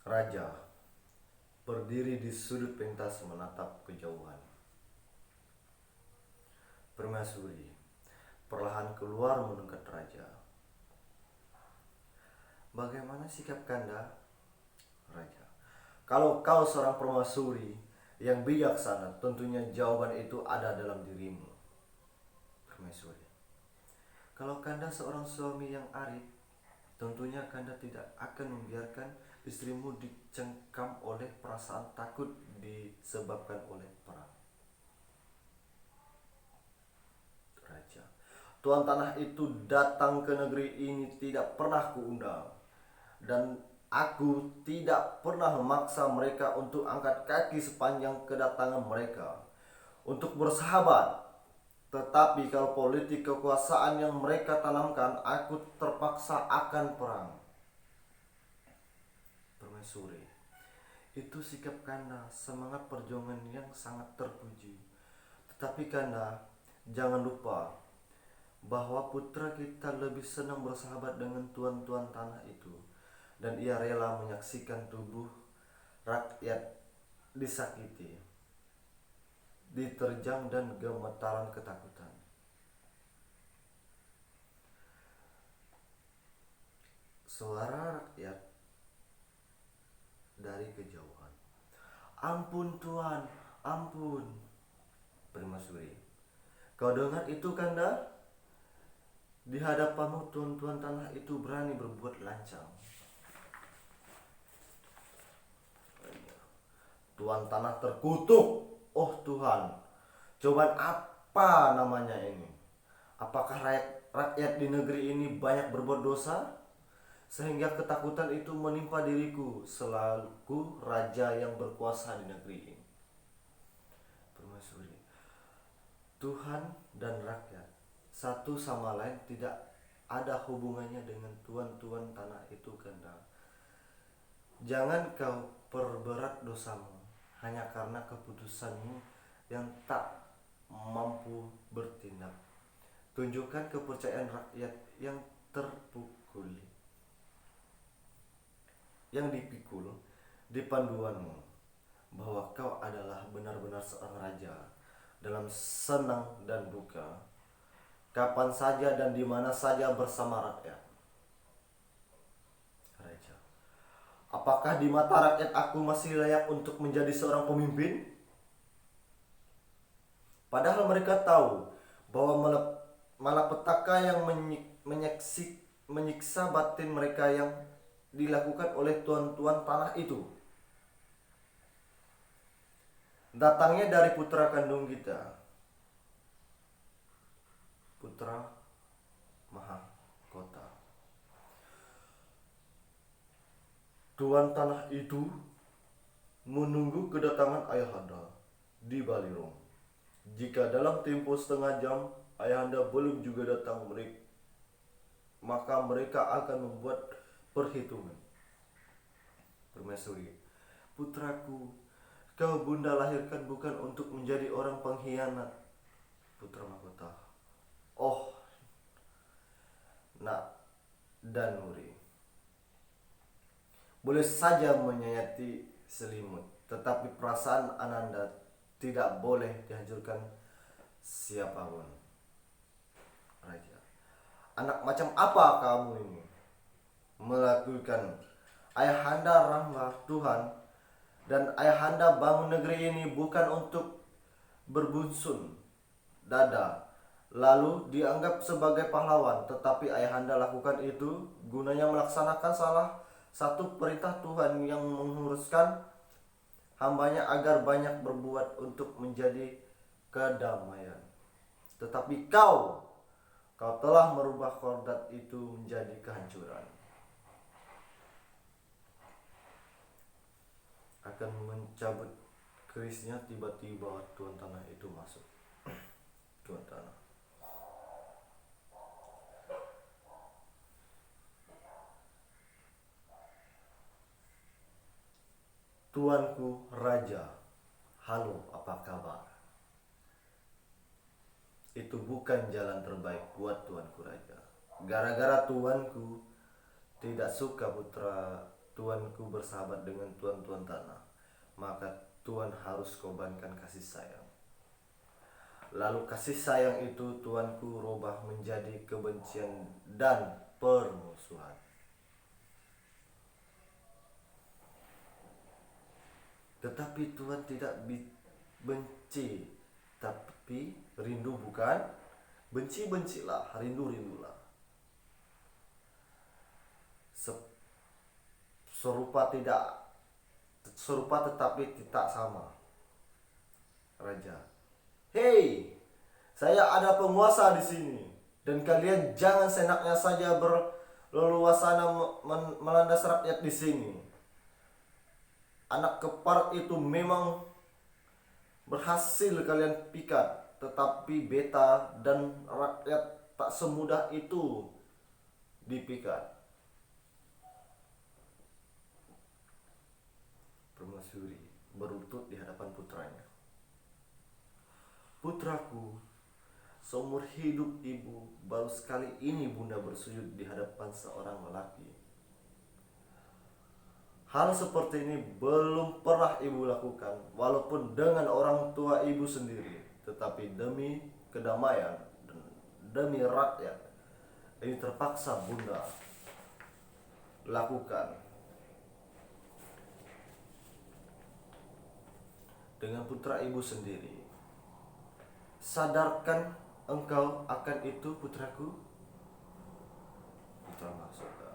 Raja berdiri di sudut pentas menatap kejauhan. Permaisuri perlahan keluar mendekat raja. Bagaimana sikap Kanda, raja? Kalau kau seorang permaisuri yang bijaksana, tentunya jawaban itu ada dalam dirimu. Permaisuri, kalau Kanda seorang suami yang arif, tentunya Kanda tidak akan membiarkan istrimu dicengkam oleh perasaan takut disebabkan oleh perang. Raja, tuan tanah itu datang ke negeri ini tidak pernah kuundang, dan aku tidak pernah memaksa mereka untuk angkat kaki sepanjang kedatangan mereka untuk bersahabat. Tetapi kalau politik kekuasaan yang mereka tanamkan, aku terpaksa akan perang. Permaisuri, itu sikap Kanda, semangat perjuangan yang sangat terpuji. Tetapi Kanda, jangan lupa bahwa putra kita lebih senang bersahabat dengan tuan-tuan tanah itu, dan ia rela menyaksikan tubuh rakyat disakiti, diterjang dan gemetaran ketakutan. Suara rakyat dari kejauhan. Ampun tuan, ampun. Permaisuri, kau dengar itu Kanda? Di hadapanmu tuan-tuan tanah itu berani berbuat lancang. Tuan tanah terkutuk. Oh Tuhan, cobaan apa namanya ini? Apakah rakyat di negeri ini banyak berbuat dosa sehingga ketakutan itu menimpa diriku selaku raja yang berkuasa di negeri ini? Permaisuri, Tuhan dan rakyat satu sama lain tidak ada hubungannya dengan tuan-tuan tanah itu, Kanda. Jangan kau perberat dosamu hanya karena keputusanmu yang tak mampu bertindak. Tunjukkan kepercayaan rakyat yang terpukul, yang dipikul di panduanmu, bahwa kau adalah benar-benar seorang raja dalam senang dan duka, kapan saja dan di mana saja bersama rakyat. Raja, apakah di mata rakyat aku masih layak untuk menjadi seorang pemimpin? Padahal mereka tahu bahwa malapetaka yang menyiksa batin mereka yang dilakukan oleh tuan-tuan tanah itu datangnya dari putra kandung kita, putra mahakota. Tuan tanah itu menunggu kedatangan ayahanda di Balirong. Jika dalam tempo setengah jam ayahanda belum juga datang, maka mereka akan membuat perhitungan. Permaisuri, putraku, kau bunda lahirkan bukan untuk menjadi orang pengkhianat, putra mahkota. Oh, nak dan Nuri boleh saja menyayati selimut, tetapi perasaan Ananda tidak boleh dihancurkan siapapun. Raja, anak macam apa kamu ini melakukan? Ayahanda Ramba Tuhan dan ayahanda bangun negeri ini bukan untuk berbunsun dada lalu dianggap sebagai pahlawan, tetapi ayahanda lakukan itu gunanya melaksanakan salah satu perintah Tuhan yang menguruskan hambanya agar banyak berbuat untuk menjadi kedamaian. Tetapi kau telah merubah kodrat itu menjadi kehancuran. Akan mencabut kerisnya, tiba-tiba tuan tanah itu masuk. Tuan tanah, tuanku raja, halo, apa kabar? Itu bukan jalan terbaik buat tuanku raja. Gara-gara tuanku tidak suka putra tuanku bersahabat dengan tuan-tuan tanah, maka Tuan harus korbankan kasih sayang. Lalu kasih sayang itu tuanku rubah menjadi kebencian dan permusuhan. Tetapi Tuhan tidak benci, tapi rindu, bukan? Benci-bencilah, rindu-rindulah. Serupa tetapi tidak sama. Raja, hei, saya ada penguasa di sini, dan kalian jangan senaknya saja berleluasana melandas rakyat di sini. Anak kepar itu memang berhasil kalian pikat, tetapi beta dan rakyat tak semudah itu dipikat. Permaisuri berlutut di hadapan putranya. Putraku, seumur hidup ibu baru sekali ini bunda bersujud di hadapan seorang lelaki. Hal seperti ini belum pernah ibu lakukan, walaupun dengan orang tua ibu sendiri. Tetapi demi kedamaian dan demi rakyat, ini terpaksa bunda lakukan. Dengan putra ibu sendiri. Sadarkan engkau akan itu, putraku? Putra Mahkota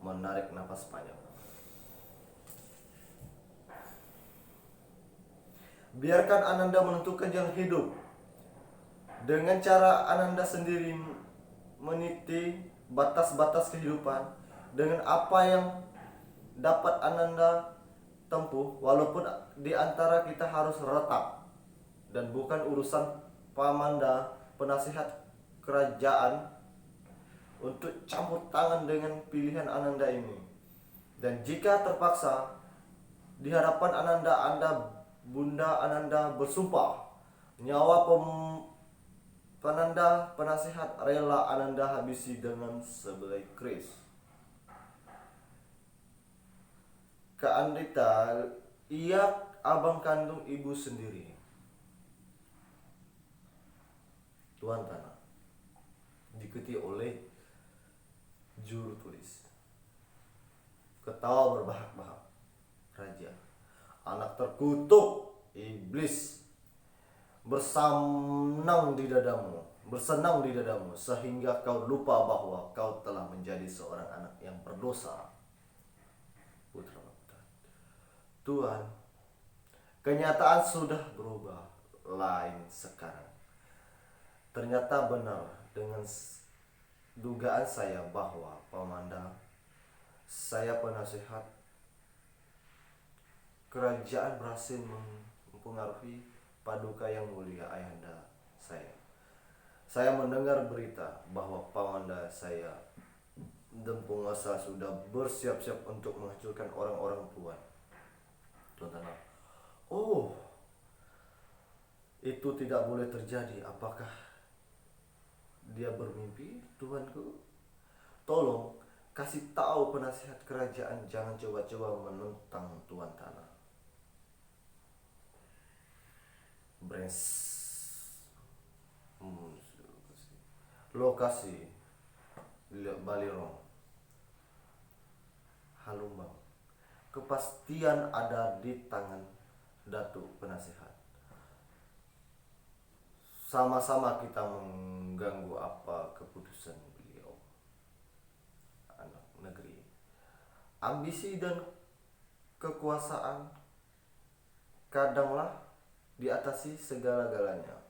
menarik napas panjang. Biarkan Ananda menentukan jalan hidup. Dengan cara Ananda sendiri meniti batas-batas kehidupan. Dengan apa yang dapat Ananda tempuh, walaupun di antara kita harus retak. Dan bukan urusan Pamanda, penasihat kerajaan, untuk campur tangan dengan pilihan Ananda ini. Dan jika terpaksa di hadapan Ananda, Bunda Ananda bersumpah nyawa Pananda penasihat rela Ananda habisi dengan sebelah keris. Kak Andita, ia abang kandung ibu sendiri, Tuan Tanah, diikuti oleh juru tulis. Ketawa berbahak-bahak. Raja, anak terkutuk iblis, bersenang di dadamu sehingga kau lupa bahwa kau telah menjadi seorang anak yang berdosa. Putra Mahkota, Tuan, kenyataan sudah berubah lain sekarang. Ternyata benar dengan dugaan saya bahwa Pamanda, saya penasihat kerajaan, berhasil mempengaruhi Paduka yang mulia ayahanda saya. Saya mendengar berita bahwa Pamanda saya dan penguasa sudah bersiap-siap untuk menghancurkan orang-orang Tuan. Tuan Tanah, oh, itu tidak boleh terjadi. Apakah dia bermimpi, tuanku? Tolong kasih tahu penasihat kerajaan jangan coba-coba menentang Tuan Tanah. Lokasi Balirong, Halumbang. Kepastian ada di tangan Datuk Penasihat. Sama-sama kita mengganggu apa keputusan beliau. Anak negeri, ambisi dan kekuasaan kadanglah diatasi segala-galanya.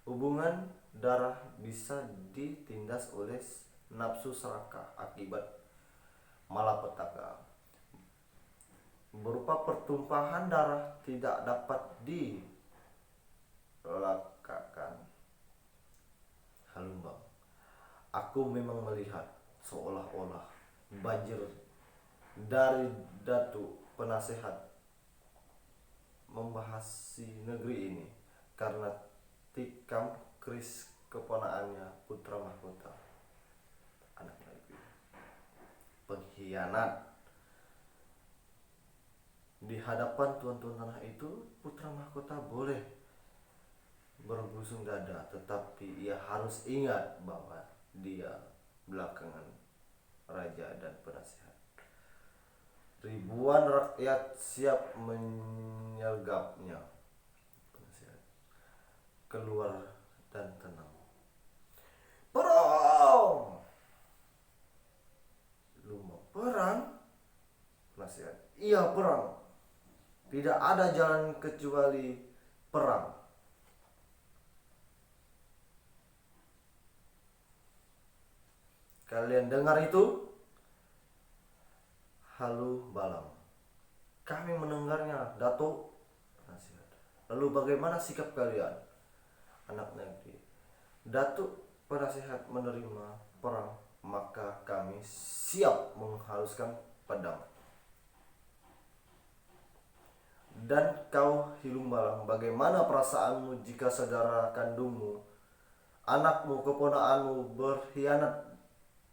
Hubungan darah bisa ditindas oleh nafsu serakah akibat malapetaka. Berupa pertumpahan darah tidak dapat dilakakan. Halumbang, aku memang melihat seolah-olah banjir dari Datuk Penasehat membahasi negeri ini karena tikam keris keponakannya Putra Mahkota, anak negeri, pengkhianat, Di hadapan tuan-tuan tanah itu, putra mahkota boleh berbusung dada, tetapi ia harus ingat bahwa dia belakangan raja dan penasihat. Ribuan rakyat siap menyergapnya. Penasihat keluar dan tenang. Perang! Lumba, perang? Penasihat, iya perang. Tidak ada jalan kecuali perang. Kalian dengar itu? Halu Balang. Kami mendengarnya, Dato. Penasihat. Lalu bagaimana sikap kalian? Anak negeri. Datuk penasihat menerima perang, maka kami siap menghaluskan pedang. Dan kau Hilung Balang, bagaimana perasaanmu jika saudara kandungmu, anakmu, keponakanmu berkhianat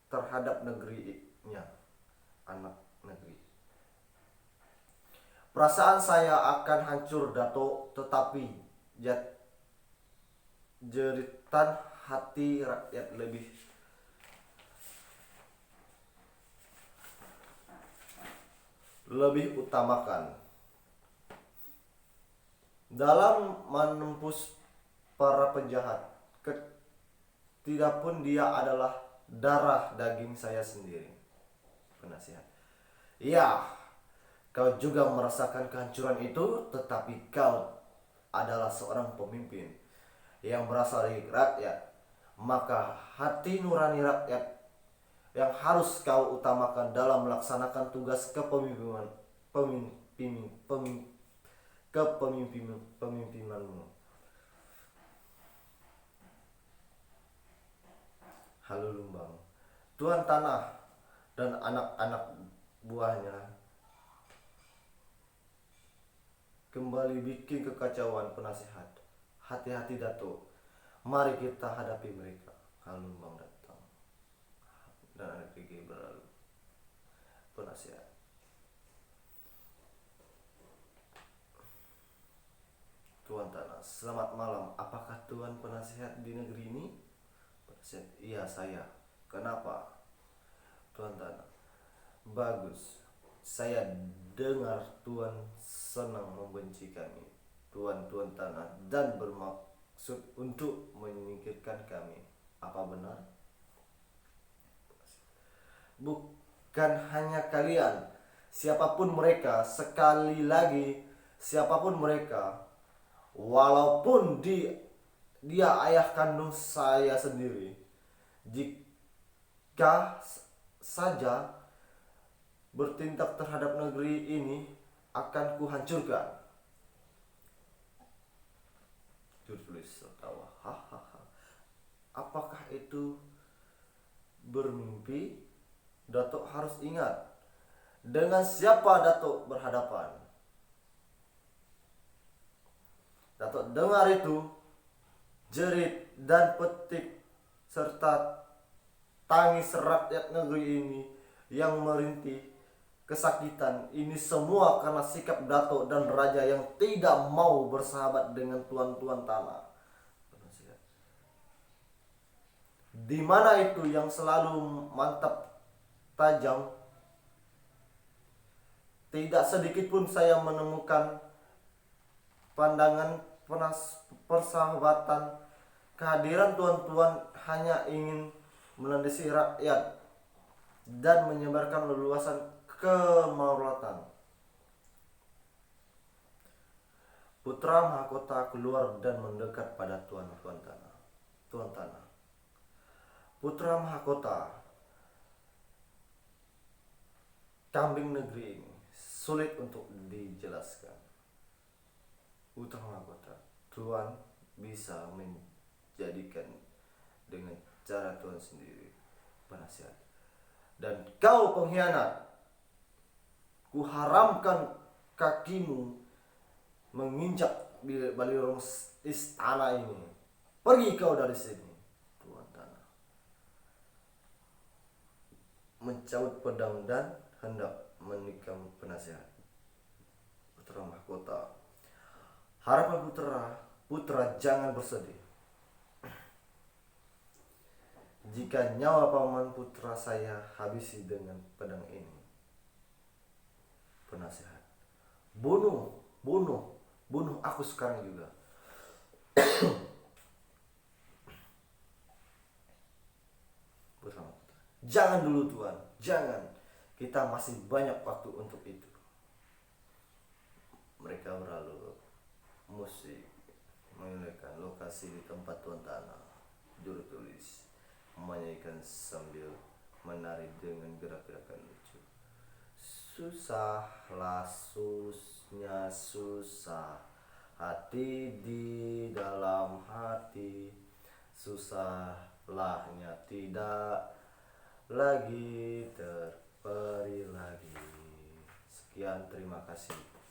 terhadap negerinya? Anak negeri. Perasaan saya akan hancur, Dato, tetapi jeritan hati rakyat lebih utamakan. Dalam menembus para penjahat, ketidakpun dia adalah darah daging saya sendiri. Penasihat. Ya, kau juga merasakan kehancuran itu, tetapi kau adalah seorang pemimpin yang berasal dari rakyat. Maka hati nurani rakyat yang harus kau utamakan dalam melaksanakan tugas kepemimpinanmu. Halu Lumbang. Tuan tanah dan anak-anak buahnya kembali bikin kekacauan. Penasihat. Hati-hati, Dato. Mari kita hadapi mereka. Halu Lumbang datang dan anak gigi berlalu. Penasihat. Tuan tanah, selamat malam. Apakah tuan penasihat di negeri ini? Penasihat, iya saya. Kenapa? Tuan tanah, bagus. Saya dengar tuan senang membenci kami, tuan-tuan tanah, dan bermaksud untuk menyingkirkan kami. Apa benar? Bukan hanya kalian, siapapun mereka, sekali lagi, siapapun mereka, walaupun dia ayah kandung saya sendiri, jika saja bertindak terhadap negeri ini, akan kuhancurkan. Jurtulis tertawa. Hahaha. Apakah itu bermimpi? Datuk harus ingat dengan siapa Datuk berhadapan. Datuk dengar itu, jerit dan petik serta tangis rakyat negeri ini yang merintih kesakitan. Ini semua karena sikap Datuk dan raja yang tidak mau bersahabat dengan tuan-tuan tanah. Di mana itu yang selalu mantap tajam? Tidak sedikit pun saya menemukan pandangan persahabatan. Kehadiran tuan-tuan hanya ingin melandasi rakyat dan menyebarkan leluasan kemaulatan. Putra mahkota keluar dan mendekat pada tuan-tuan tanah. Tuan tanah, putra mahkota, kambing negeri ini sulit untuk dijelaskan. Putra mahkota, tuan bisa menjadikan dengan cara tuan sendiri. Penasihat. Dan kau pengkhianat, kuharamkan kakimu menginjak balirong istana ini. Pergi kau dari sini. Tuan tanah mencabut pedang dan hendak menikam penasihat. putra mahkota. Harapan putra jangan bersedih. Jika nyawa paman putra saya habisi dengan pedang ini. Penasehat, bunuh aku sekarang juga. Putra mahkota, jangan dulu Tuan, jangan. Kita masih banyak waktu untuk itu. Mereka berlalu musik mengenalkan lokasi di tempat tuan tanah. Juru tulis menyanyikan sambil menari dengan gerak-gerakan lucu. Susahlah susnya susah, hati di dalam hati. Susahlahnya tidak lagi terperi lagi. Sekian, terima kasih.